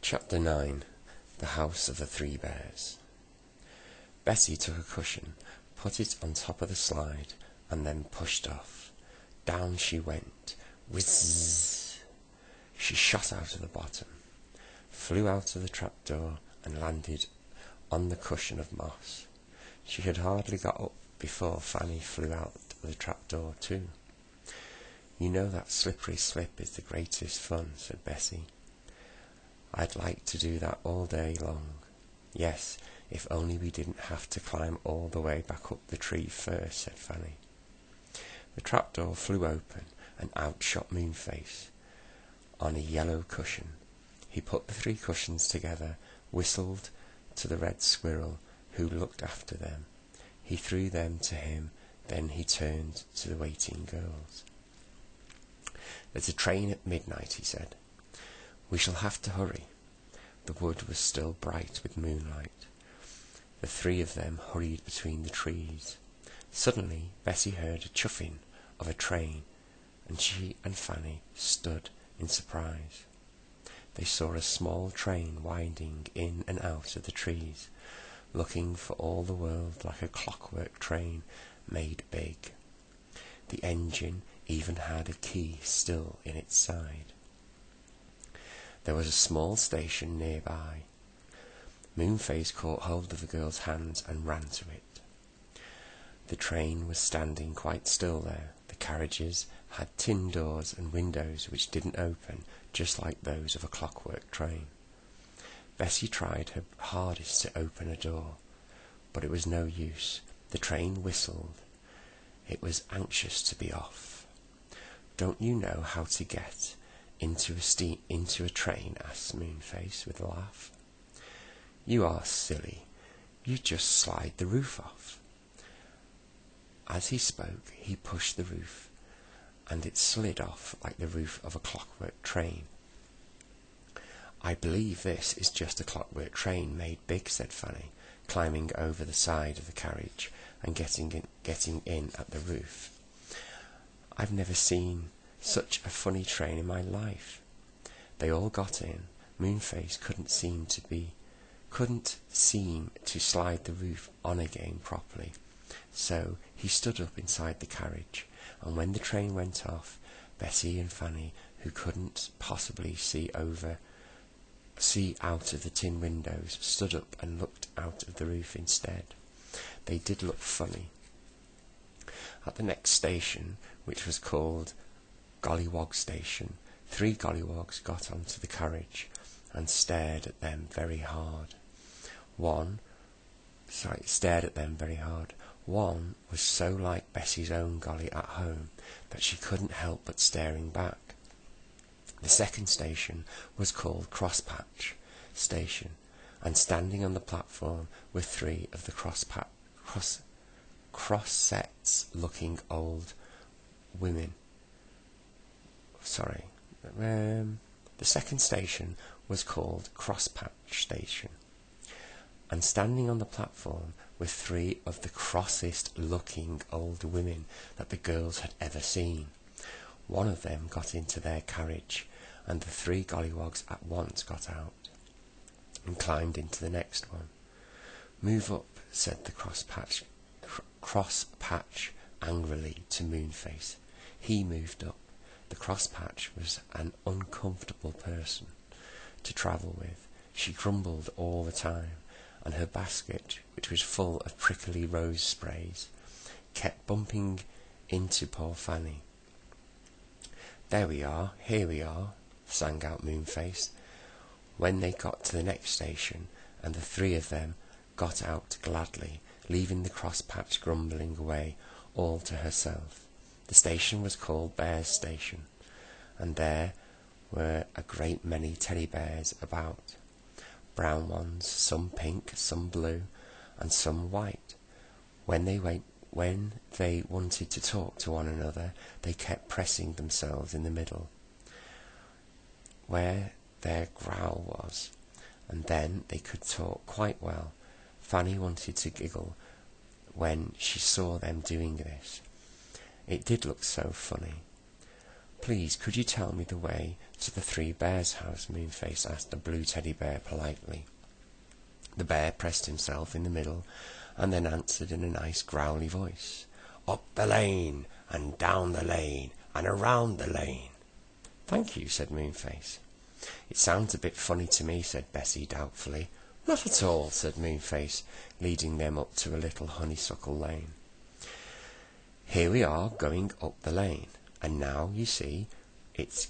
Chapter 9. The House of the Three Bears. Bessie took a cushion, put it on top of the slide, and then pushed off. Down she went. Whizz! She shot out of the bottom, flew out of the trapdoor, and landed on the cushion of moss. She had hardly got up before Fanny flew out of the trapdoor too. "You know that slippery slip is the greatest fun," said Bessie. "I'd like to do that all day long." "Yes, if only we didn't have to climb all the way back up the tree first," said Fanny. The trapdoor flew open, and out shot Moonface on a yellow cushion. He put the 3 cushions together, whistled to the red squirrel, who looked after them. He threw them to him, then he turned to the waiting girls. "There's a train at midnight," he said. "We shall have to hurry." The wood was still bright with moonlight. The 3 of them hurried between the trees. Suddenly Bessie heard a chuffing of a train, and she and Fanny stood in surprise. They saw a small train winding in and out of the trees, looking for all the world like a clockwork train made big. The engine even had a key still in its side. There was a small station nearby. Moonface caught hold of the girl's hands and ran to it. The train was standing quite still there. The carriages had tin doors and windows which didn't open, just like those of a clockwork train. Bessie tried her hardest to open a door, but it was no use. The train whistled. It was anxious to be off. "Don't you know how to get into a train?" asked Moonface with a laugh. "You are silly. You just slide the roof off." As he spoke, he pushed the roof, and it slid off like the roof of a clockwork train. "I believe this is just a clockwork train made big," said Fanny, climbing over the side of the carriage and getting in at the roof. "I've never seen such a funny train in my life." They all got in. Moonface couldn't seem to slide the roof on again properly, so he stood up inside the carriage, and when the train went off, Bessie and Fanny, who couldn't possibly see out of the tin windows, stood up and looked out of the roof instead. They did look funny. At the next station, which was called Gollywog Station, 3 gollywogs got onto the carriage and stared at them very hard. One was so like Bessie's own golly at home that she couldn't help but staring back. The second station was called Crosspatch Station, and standing on the platform were 3 of the cross-sets-looking old women. The second station was called Crosspatch Station, and standing on the platform were 3 of the crossest-looking old women that the girls had ever seen. One of them got into their carriage, and the 3 gollywogs at once got out and climbed into the next one. "Move up," said the Crosspatch angrily to Moonface. He moved up. The Crosspatch was an uncomfortable person to travel with. She grumbled all the time, and her basket, which was full of prickly rose sprays, kept bumping into poor Fanny. "There we are, here we are," sang out Moonface, when they got to the next station, and the 3 of them got out gladly, leaving the Crosspatch grumbling away all to herself. The station was called Bear's Station, and there were a great many teddy bears about. Brown ones, some pink, some blue, and some white. When they wanted to talk to one another, they kept pressing themselves in the middle, where their growl was, and then they could talk quite well. Fanny wanted to giggle when she saw them doing this. It did look so funny. Please, could you tell me the way to the Three Bears' house? Moonface asked the blue teddy bear politely. The bear pressed himself in the middle and then answered in a nice growly voice. Up the lane, and down the lane, and around the lane. Thank you, said Moonface. It sounds a bit funny to me, said Bessie doubtfully. Not at all, said Moonface, leading them up to a little honeysuckle lane. Here we are going up the lane, and now you see it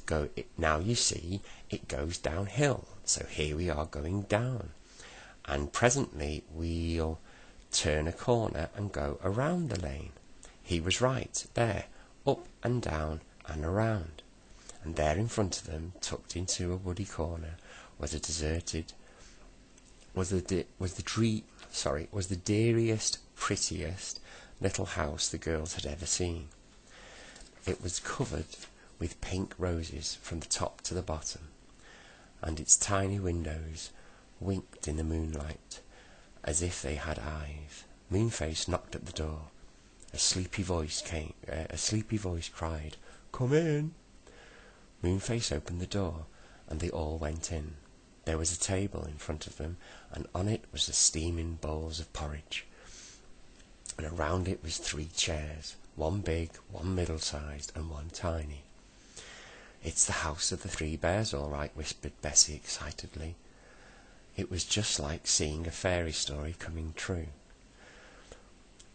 goes downhill, so here we are going down, and presently we'll turn a corner and go around the lane. He was right, there, up and down and around. And there in front of them, tucked into a woody corner, was the deariest, prettiest little house the girls had ever seen. It was covered with pink roses from the top to the bottom, and its tiny windows winked in the moonlight as if they had eyes. Moonface knocked at the door. A sleepy voice cried, "Come in." Moonface opened the door, and they all went in. There was a table in front of them, and on it was the steaming bowls of porridge. And around it was 3 chairs, one big, one middle-sized, and one tiny. It's the house of the 3 bears, all right, whispered Bessie excitedly. It was just like seeing a fairy story coming true.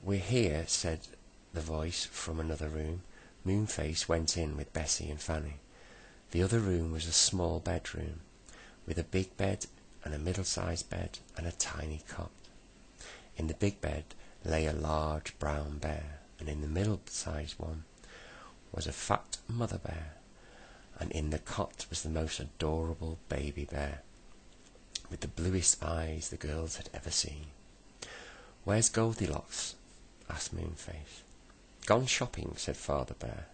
We're here, said the voice from another room. Moonface went in with Bessie and Fanny. The other room was a small bedroom, with a big bed and a middle-sized bed and a tiny cot. In the big bed lay a large brown bear, and in the middle-sized one was a fat mother bear, and in the cot was the most adorable baby bear, with the bluest eyes the girls had ever seen. Where's Goldilocks? Asked Moonface. Gone shopping, said Father Bear.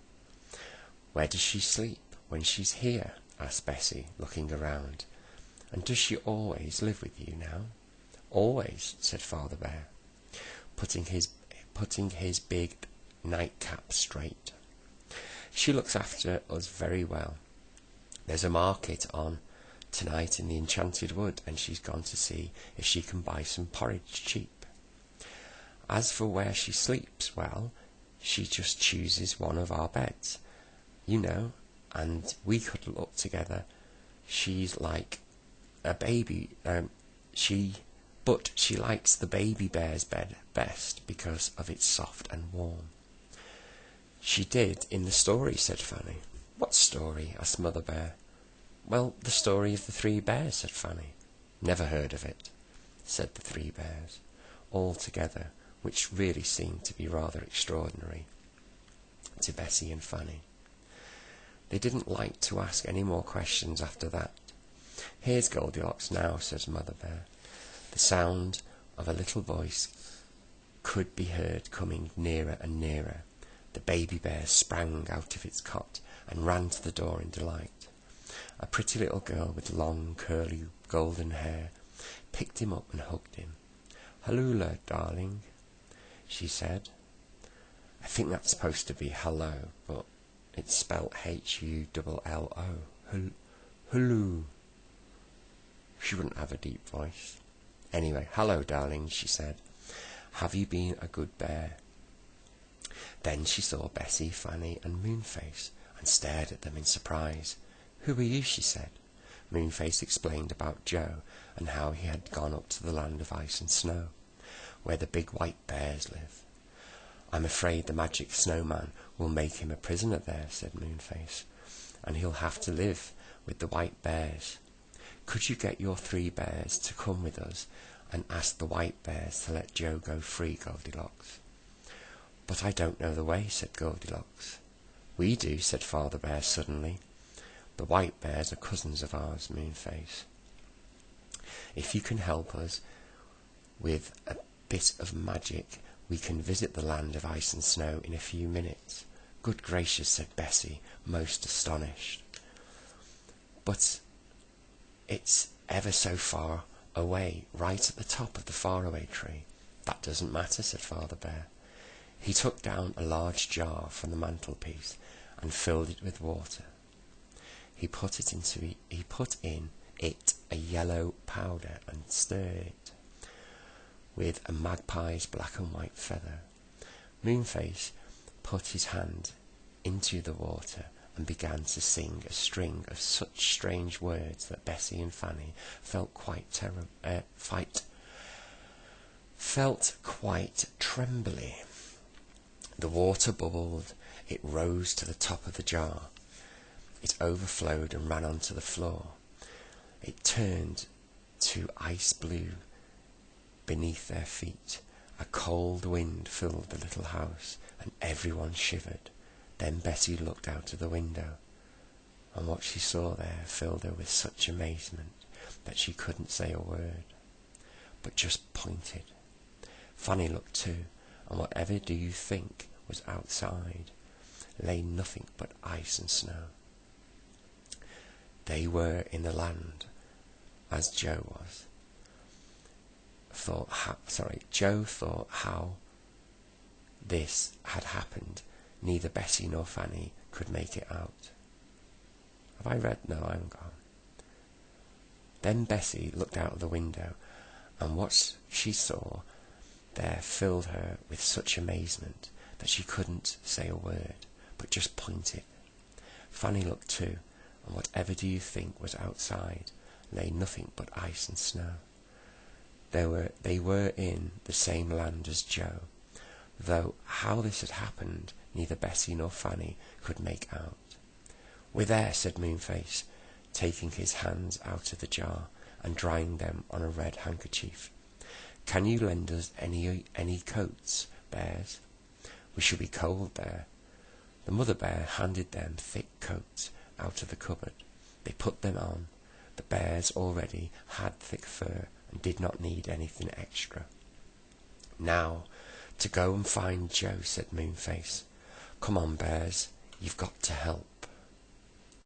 Where does she sleep when she's here? Asked Bessie, looking around. And does she always live with you now? Always, said Father Bear, putting his big nightcap straight. She looks after us very well. There's a market on tonight in the Enchanted Wood, and she's gone to see if she can buy some porridge cheap. As for where she sleeps, well, she just chooses one of our beds, you know, and we cuddle up together. She's like a baby, but she likes the baby bear's bed best because of it's soft and warm. She did in the story, said Fanny. What story? Asked Mother Bear. Well, the story of the 3 bears, said Fanny. Never heard of it, said the 3 bears, all together, which really seemed to be rather extraordinary to Bessie and Fanny. They didn't like to ask any more questions after that. Here's Goldilocks now, says Mother Bear. The sound of a little voice could be heard coming nearer and nearer. The baby bear sprang out of its cot and ran to the door in delight. A pretty little girl with long, curly, golden hair picked him up and hugged him. "Halloola, darling," she said. I think that's supposed to be hello, but it's spelt Hullo. Halloo. She wouldn't have a deep voice. Anyway, "Hello, darling," she said. "Have you been a good bear?" Then she saw Bessie, Fanny, and Moonface, and stared at them in surprise. "Who are you?" she said. Moonface explained about Joe, and how he had gone up to the land of ice and snow, where the big white bears live. "I'm afraid the magic snowman will make him a prisoner there," said Moonface, "and he'll have to live with the white bears. Could you get your 3 bears to come with us and ask the white bears to let Joe go free, Goldilocks?" "But I don't know the way," said Goldilocks. "We do," said Father Bear suddenly. "The white bears are cousins of ours, Moonface. If you can help us with a bit of magic, we can visit the land of ice and snow in a few minutes." "Good gracious," said Bessie, most astonished. "But it's ever so far away, right at the top of the faraway tree." "That doesn't matter," said Father Bear. He took down a large jar from the mantelpiece and filled it with water. He put in it a yellow powder and stirred it with a magpie's black and white feather. Moonface put his hand into the water and began to sing a string of such strange words that Bessie and Fanny felt quite trembly. The water bubbled, it rose to the top of the jar, it overflowed and ran onto the floor. It turned to ice blue beneath their feet. A cold wind filled the little house, and everyone shivered. Then Bessie looked out of the window, and what she saw there filled her with such amazement that she couldn't say a word, but just pointed. Fanny looked too, and whatever do you think was outside lay nothing but ice and snow. They were in the land, as Joe was. Joe thought how this had happened. Neither Bessie nor Fanny could make it out. Have I read? No, I haven't gone. Then Bessie looked out of the window, and what she saw there filled her with such amazement that she couldn't say a word, but just pointed. Fanny looked too, and whatever do you think was outside lay nothing but ice and snow. They were in the same land as Joe, though how this had happened neither Bessie nor Fanny could make out. "We're there," said Moonface, taking his hands out of the jar and drying them on a red handkerchief. "Can you lend us any coats, bears? We shall be cold there." The mother bear handed them thick coats out of the cupboard. They put them on. The bears already had thick fur and did not need anything extra. "Now, to go and find Joe," said Moonface. "Come on, bears, you've got to help."